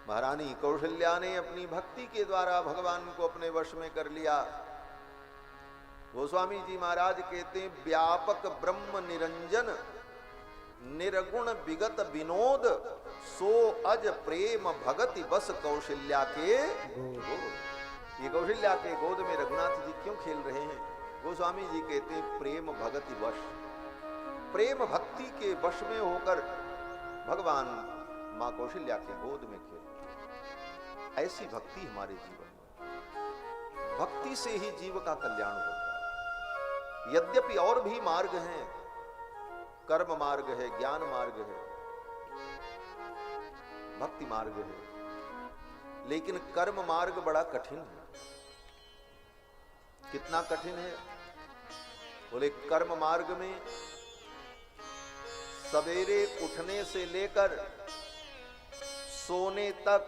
महारानी कौशल्या ने अपनी भक्ति के द्वारा भगवान को अपने वश में कर लिया। गोस्वामी जी महाराज कहते हैं व्यापक ब्रह्म निरंजन निर्गुण विगत विनोद सो अज प्रेम भगति बस कौशल्या के गोद। ये कौशल्या के गोद में रघुनाथ जी क्यों खेल रहे हैं? गोस्वामी जी कहते हैं प्रेम भगति वश, प्रेम भक्ति के वश में होकर भगवान मां कौशल्या के गोद में खेल। ऐसी भक्ति हमारे जीवन में, भक्ति से ही जीव का कल्याण होता है। यद्यपि और भी मार्ग हैं, कर्म मार्ग है, ज्ञान मार्ग है, भक्ति मार्ग है, लेकिन कर्म मार्ग बड़ा कठिन है। कितना कठिन है? बोले कर्म मार्ग में सवेरे उठने से लेकर सोने तक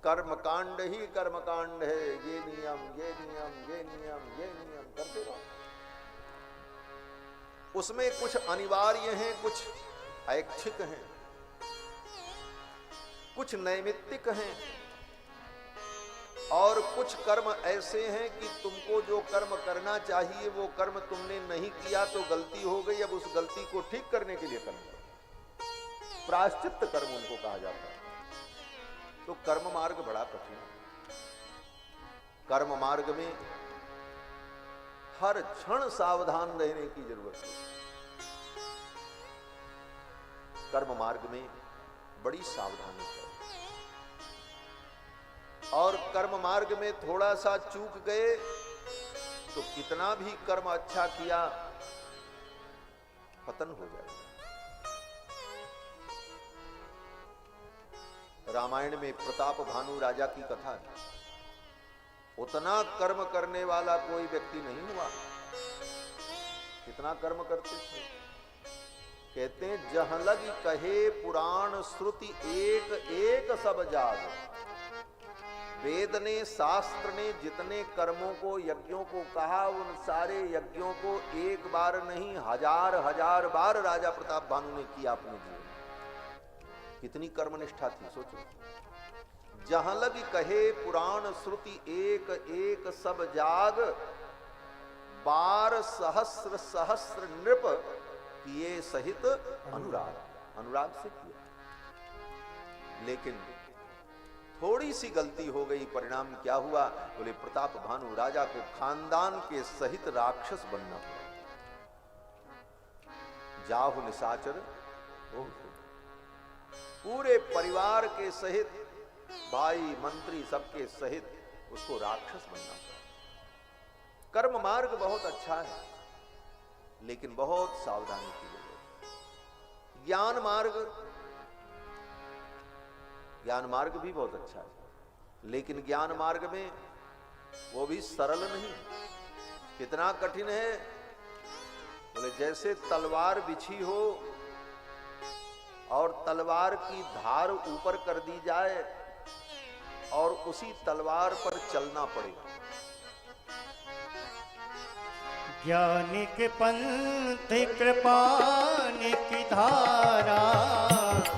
कर्मकांड ही कर्मकांड है। ये नियम, ये नियम, ये नियम, ये नियम करते रहो। उसमें कुछ अनिवार्य हैं, कुछ ऐच्छिक हैं, कुछ नैमित्तिक हैं, और कुछ कर्म ऐसे हैं कि तुमको जो कर्म करना चाहिए वो कर्म तुमने नहीं किया तो गलती हो गई। अब उस गलती को ठीक करने के लिए कर्म करो, प्रायश्चित्त कर्म उनको कहा जाता है। तो कर्म मार्ग बड़ा कठिन है। कर्म मार्ग में हर क्षण सावधान रहने की जरूरत है। कर्म मार्ग में बड़ी सावधानी है, और कर्म मार्ग में थोड़ा सा चूक गए तो कितना भी कर्म अच्छा किया पतन हो जाएगा। रामायण में प्रताप भानु राजा की कथा है। उतना कर्म करने वाला कोई व्यक्ति नहीं हुआ। कितना कर्म करते थे? कहते हैं जहाँ लगी कहे पुराण श्रुति एक एक सब जाग। वेद ने, शास्त्र ने जितने कर्मों को, यज्ञों को कहा, उन सारे यज्ञों को एक बार नहीं हजार हजार बार राजा प्रताप भानु ने किया अपने जीवन में। कितनी कर्मनिष्ठा थी सोचो। जहां लगी कहे पुराण श्रुति एक एक सब जाग। 12 सहस्र सहस्र नृप किए सहित अनुराग। अनुराग से किया, लेकिन थोड़ी सी गलती हो गई। परिणाम क्या हुआ? बोले प्रताप भानु राजा को खानदान के सहित राक्षस बनना पड़ा। जाहु निशाचर हो, पूरे परिवार के सहित, भाई मंत्री सबके सहित उसको राक्षस बनना पड़ेगा। कर्म मार्ग बहुत अच्छा है, लेकिन बहुत सावधानी की जरूरत है। ज्ञान मार्ग भी बहुत अच्छा है, लेकिन ज्ञान मार्ग में वो भी सरल नहीं। कितना कठिन है, बोले जैसे तलवार बिछी हो और तलवार की धार ऊपर कर दी जाए और उसी तलवार पर चलना पड़ेगा। ज्ञान के पंथ कृपान की धारा,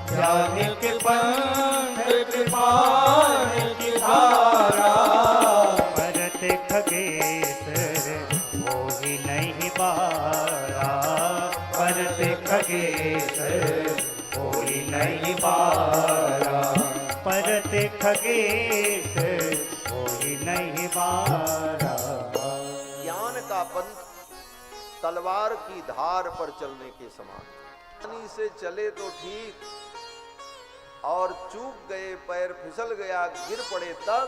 ज्ञान के पंथ कृपान की धारा, भरत खगेश वो ही नहीं बारा, भरत खगेश वो ही नहीं बारा, भरत खगेश वो ही नहीं बारा। ज्ञान का पंथ तलवार की धार पर चलने के समान। पानी से चले तो ठीक, और चूक गए, पैर फिसल गया, गिर पड़े तब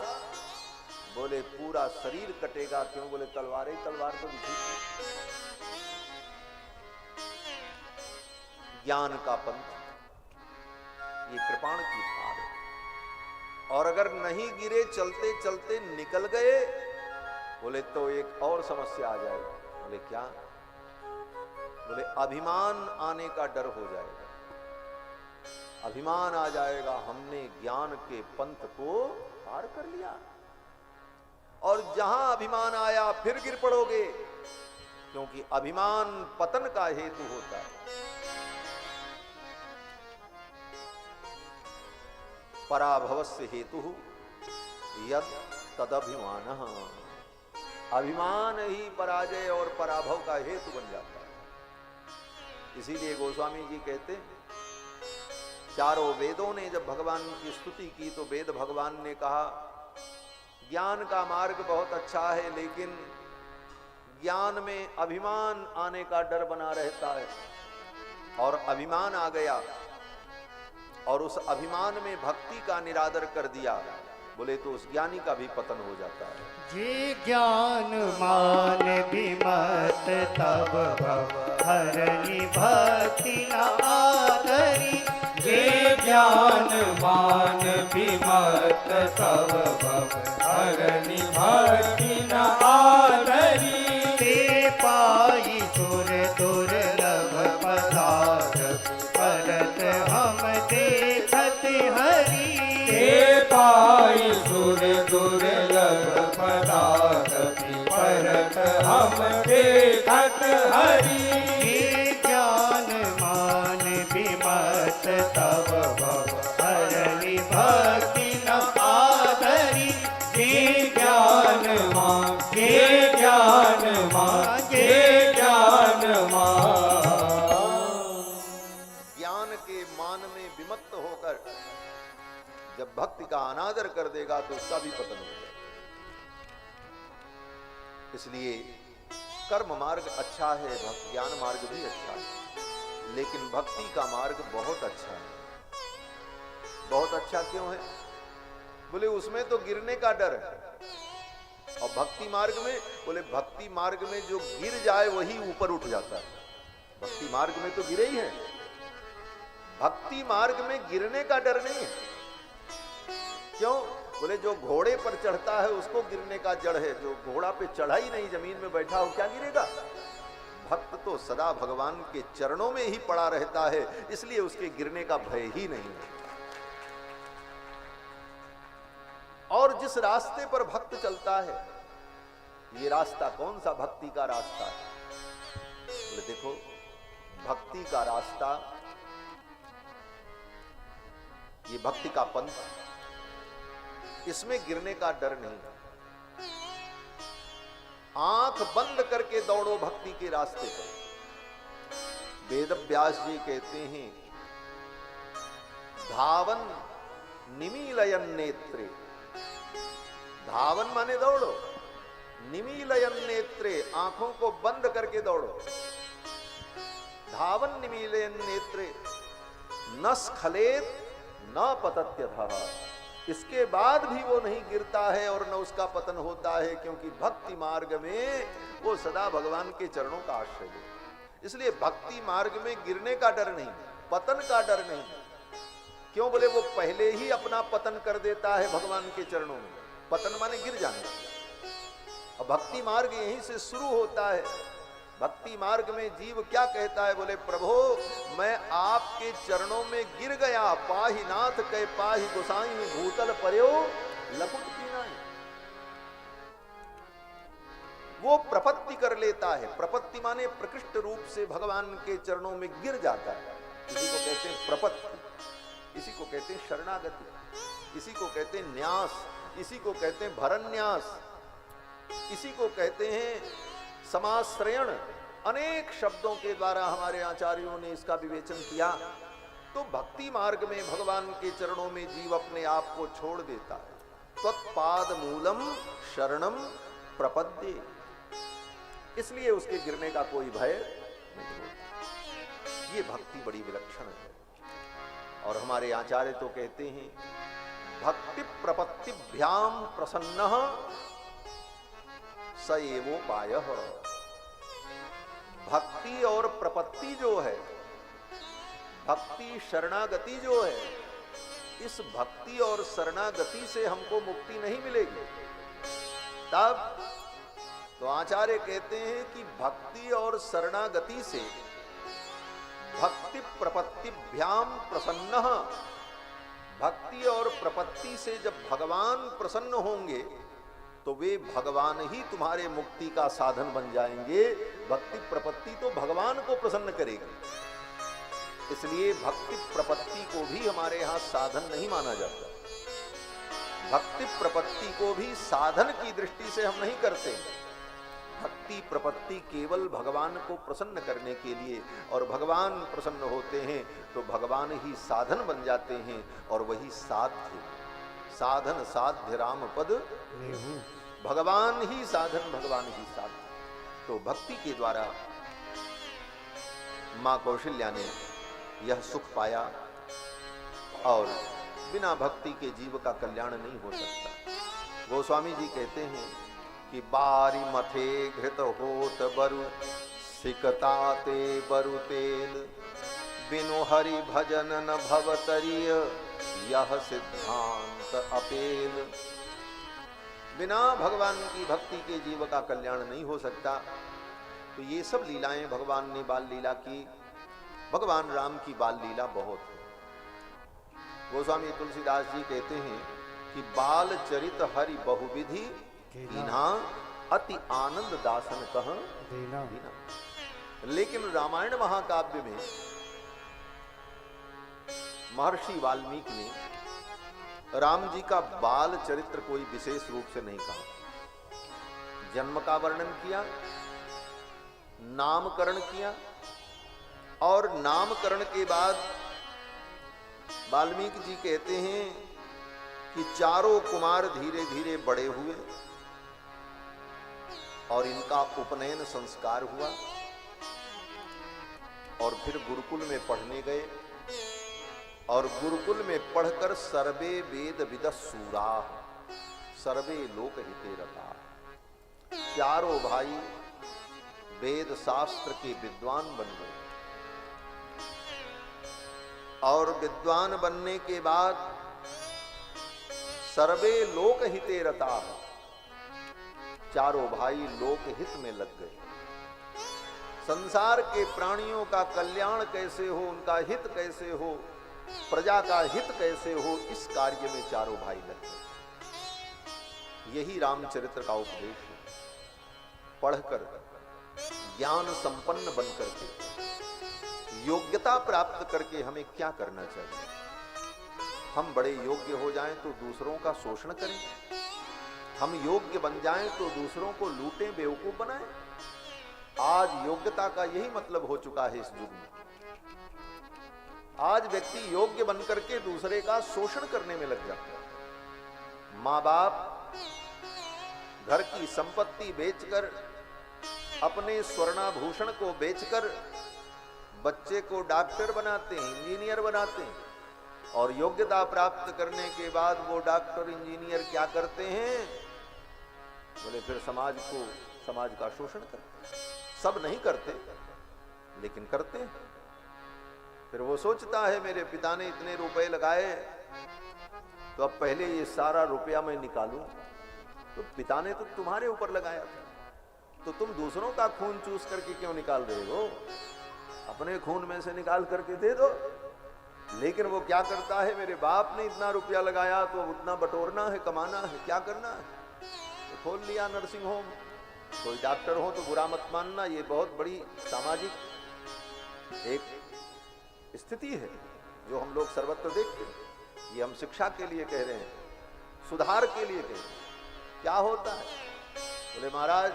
बोले पूरा शरीर कटेगा। क्यों? बोले तलवार ही तलवार तो बिछी। ज्ञान का पंथ ये कृपाण की धार है, और अगर नहीं गिरे, चलते चलते निकल गए, बोले तो एक और समस्या आ जाएगी। बोले क्या? बोले अभिमान आने का डर हो जाएगा। अभिमान आ जाएगा, हमने ज्ञान के पंथ को पार कर लिया। और जहां अभिमान आया फिर गिर पड़ोगे, क्योंकि अभिमान पतन का हेतु होता है। पराभवस्य हेतु यद तदभिमानः। अभिमान ही पराजय और पराभव का हेतु बन जाता है। इसीलिए गोस्वामी जी कहते हैं, चारों वेदों ने जब भगवान की स्तुति की तो वेद भगवान ने कहा ज्ञान का मार्ग बहुत अच्छा है, लेकिन ज्ञान में अभिमान आने का डर बना रहता है। और अभिमान आ गया और उस अभिमान में भक्ति का निरादर कर दिया, बोले तो उस ज्ञानी का भी पतन हो जाता है। जे ज्ञान मान विमत तब भव हरनि भक्ति न आदरी, जे ज्ञान मान विमत तब भव हरनि भक्ति न आदरी, ते पाई सुर दुर्लभ पदार्थ परत हम देखत हरि, ते पाई सुर दुर्लभ पदार्थ परत हम देखत हरि, ये ज्ञान मान विमत तब भव हरनि भक्ति न आदरी, ये ज्ञान मान, ये ज्ञान मान, ये ज्ञान मान। ज्ञान के मान में विमत्त होकर जब भक्ति का अनादर कर देगा तो उसका भी पतन हो जाएगा। इसलिए कर्म मार्ग अच्छा है, भक्ति ज्ञान मार्ग भी अच्छा है, लेकिन भक्ति का मार्ग बहुत अच्छा है। बहुत अच्छा क्यों है? बोले उसमें तो गिरने का डर है, और भक्ति मार्ग में, बोले भक्ति मार्ग में जो गिर जाए वही ऊपर उठ जाता है। भक्ति मार्ग में तो गिरे ही है, भक्ति मार्ग में गिरने का डर नहीं है। क्यों? बोले जो घोड़े पर चढ़ता है उसको गिरने का जड़ है, जो घोड़ा पे चढ़ा ही नहीं, जमीन में बैठा हो, क्या गिरेगा? भक्त तो सदा भगवान के चरणों में ही पड़ा रहता है, इसलिए उसके गिरने का भय ही नहीं है। और जिस रास्ते पर भक्त चलता है, ये रास्ता कौन सा भक्ति का रास्ता है? बोले देखो, भक्ति का रास्ता, ये भक्ति का पंथ, इसमें गिरने का डर नहीं। आंख बंद करके दौड़ो भक्ति के रास्ते पर। वेद व्यास जी कहते हैं, धावन निमीलयन नेत्रे। धावन माने दौड़ो, निमीलयन नेत्रे, आंखों को बंद करके दौड़ो। धावन निमीलयन नेत्रे न स्खलेत न पतत्यधः। इसके बाद भी वो नहीं गिरता है और न उसका पतन होता है, क्योंकि भक्ति मार्ग में वो सदा भगवान के चरणों का आश्रय है। इसलिए भक्ति मार्ग में गिरने का डर नहीं, पतन का डर नहीं। क्यों बोले, वो पहले ही अपना पतन कर देता है भगवान के चरणों में। पतन माने गिर जाने। अब भक्ति मार्ग यहीं से शुरू होता है। भक्ति मार्ग में जीव क्या कहता है, बोले प्रभु मैं आपके चरणों में गिर गया, पाही नाथ कै पाही गोसाई भूतल पर्यो लकुट कीनाई। वो प्रपत्ति कर लेता है। प्रपत्ति माने प्रकृष्ट रूप से भगवान के चरणों में गिर जाता है। इसी को कहते हैं प्रपत्ति, इसी को कहते हैं शरणागति, इसी को कहते हैं न्यास, इसी को कहते हैं भरन्यास, इसी को कहते हैं समाश्रयण। अनेक शब्दों के द्वारा हमारे आचार्यों ने इसका विवेचन किया। तो भक्ति मार्ग में भगवान के चरणों में जीव अपने आप को छोड़ देता है। त्वत्पाद मूलम शरणम प्रपद्ये, इसलिए उसके गिरने का कोई भय नहीं होता। ये भक्ति बड़ी विलक्षण है। और हमारे आचार्य तो कहते हैं भक्ति प्रपत्तिभ्याम प्रसन्नः स एवोपायः। भक्ति और प्रपत्ति जो है, भक्ति शरणागति जो है, इस भक्ति और शरणागति से हमको मुक्ति नहीं मिलेगी। तब तो आचार्य कहते हैं कि भक्ति और शरणागति से भक्ति प्रपत्तिभ्याम प्रसन्नः, भक्ति और प्रपत्ति से जब भगवान प्रसन्न होंगे तो वे भगवान ही तुम्हारे मुक्ति का साधन बन जाएंगे। भक्ति प्रपत्ति तो भगवान को प्रसन्न करेगी। इसलिए भक्ति प्रपत्ति को भी हमारे यहां साधन नहीं माना जाता। भक्ति प्रपत्ति को भी साधन की दृष्टि से हम नहीं करते। भक्ति प्रपत्ति केवल भगवान को प्रसन्न करने के लिए, और भगवान प्रसन्न होते हैं तो भगवान ही साधन बन जाते हैं। और वही साध्य, साधन साध्य राम पद, भगवान ही साधन, भगवान ही साध्य। तो भक्ति के द्वारा मां कौशल्या ने यह सुख पाया, और बिना भक्ति के जीव का कल्याण नहीं हो सकता। गोस्वामी जी कहते हैं कि बारी मथे घृत होत बरु सिकताते बरु तेल, बिनु हरि भजन न भवतरिय यह सिद्धांत अपेल। बिना भगवान की भक्ति के जीव का कल्याण नहीं हो सकता। तो ये सब लीलाएं भगवान ने बाल लीला की। भगवान राम की बाल लीला बहुत है। गोस्वामी तुलसीदास जी कहते हैं कि बाल चरित हरि बहुविधि कीन्हा, अति आनंद दासन कह दीना। लेकिन रामायण महाकाव्य में महर्षि वाल्मीकि ने राम जी का बाल चरित्र कोई विशेष रूप से नहीं कहा। जन्म का वर्णन किया, नामकरण किया, और नामकरण के बाद वाल्मीकि जी कहते हैं कि चारों कुमार धीरे धीरे बड़े हुए और इनका उपनयन संस्कार हुआ, और फिर गुरुकुल में पढ़ने गए, और गुरुकुल में पढ़कर सर्वे वेद विदस्सूरा सर्वे लोक हिते रता। चारों भाई वेद शास्त्र के विद्वान बन गए, और विद्वान बनने के बाद सर्वे लोक हिते रता, चारों भाई लोक हित में लग गए। संसार के प्राणियों का कल्याण कैसे हो, उनका हित कैसे हो, प्रजा का हित कैसे हो, इस कार्य में चारों भाई लगे। यही रामचरित्र का उपदेश है। पढ़कर ज्ञान संपन्न बनकर के, योग्यता प्राप्त करके हमें क्या करना चाहिए? हम बड़े योग्य हो जाएं तो दूसरों का शोषण करें, हम योग्य बन जाएं तो दूसरों को लूटें, बेवकूफ बनाएं। आज योग्यता का यही मतलब हो चुका है इस युग में। आज व्यक्ति योग्य बनकर के दूसरे का शोषण करने में लग जाता है। माँ बाप घर की संपत्ति बेचकर, अपने स्वर्णाभूषण को बेचकर बच्चे को डॉक्टर बनाते हैं, इंजीनियर बनाते हैं, और योग्यता प्राप्त करने के बाद वो डॉक्टर इंजीनियर क्या करते हैं? बोले फिर समाज का शोषण करते हैं। सब नहीं करते लेकिन करते हैं। फिर वो सोचता है मेरे पिता ने इतने रुपए लगाए तो अब पहले ये सारा रुपया मैं निकालूं। तो पिता ने तो तुम्हारे ऊपर लगाया था, तो तुम दूसरों का खून चूस करके क्यों निकाल रहे हो? अपने खून में से निकाल करके दे दो। लेकिन वो क्या करता है, मेरे बाप ने इतना रुपया लगाया तो उतना बटोरना है, कमाना है, क्या करना है? तो खोल लिया नर्सिंग होम। कोई डॉक्टर हो तो बुरा मत मानना, ये बहुत बड़ी सामाजिक एक स्थिति है जो हम लोग सर्वत्र देखते हैं। ये हम शिक्षा के लिए कह रहे हैं, सुधार के लिए कह रहे हैं। क्या होता है? बोले महाराज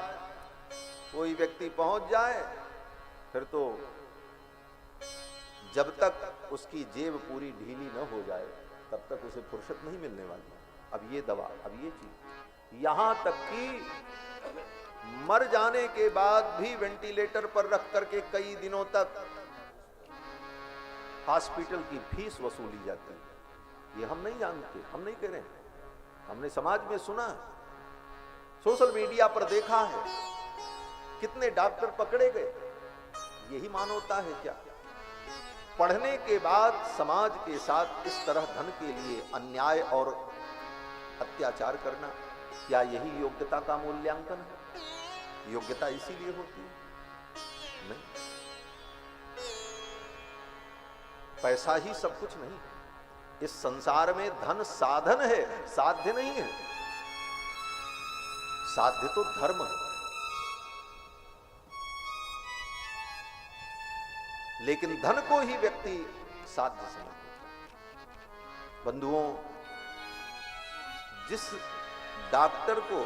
कोई व्यक्ति पहुंच जाए फिर तो जब तक उसकी जेब पूरी ढीली न हो जाए तब तक उसे फुर्सत नहीं मिलने वाली। अब ये दवा, अब ये चीज, यहां तक कि मर जाने के बाद भी वेंटिलेटर पर रख करके कई दिनों तक हॉस्पिटल की फीस वसूली जाती है। ये हम नहीं जानते, हम नहीं कह रहे हैं, हमने समाज में सुना है, सोशल मीडिया पर देखा है। कितने डॉक्टर पकड़े गए। यही मानवता है क्या? पढ़ने के बाद समाज के साथ इस तरह धन के लिए अन्याय और अत्याचार करना, क्या यही योग्यता का मूल्यांकन है? योग्यता इसीलिए होती है? नहीं, पैसा ही सब कुछ नहीं। इस संसार में धन साधन है, साध्य नहीं है। साध्य तो धर्म है। लेकिन धन को ही व्यक्ति साध्य समझता। बंधुओं, जिस डॉक्टर को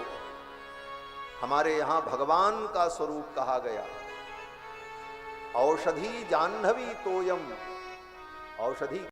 हमारे यहां भगवान का स्वरूप कहा गया, औषधि जाह्नवी तोयम, औषधि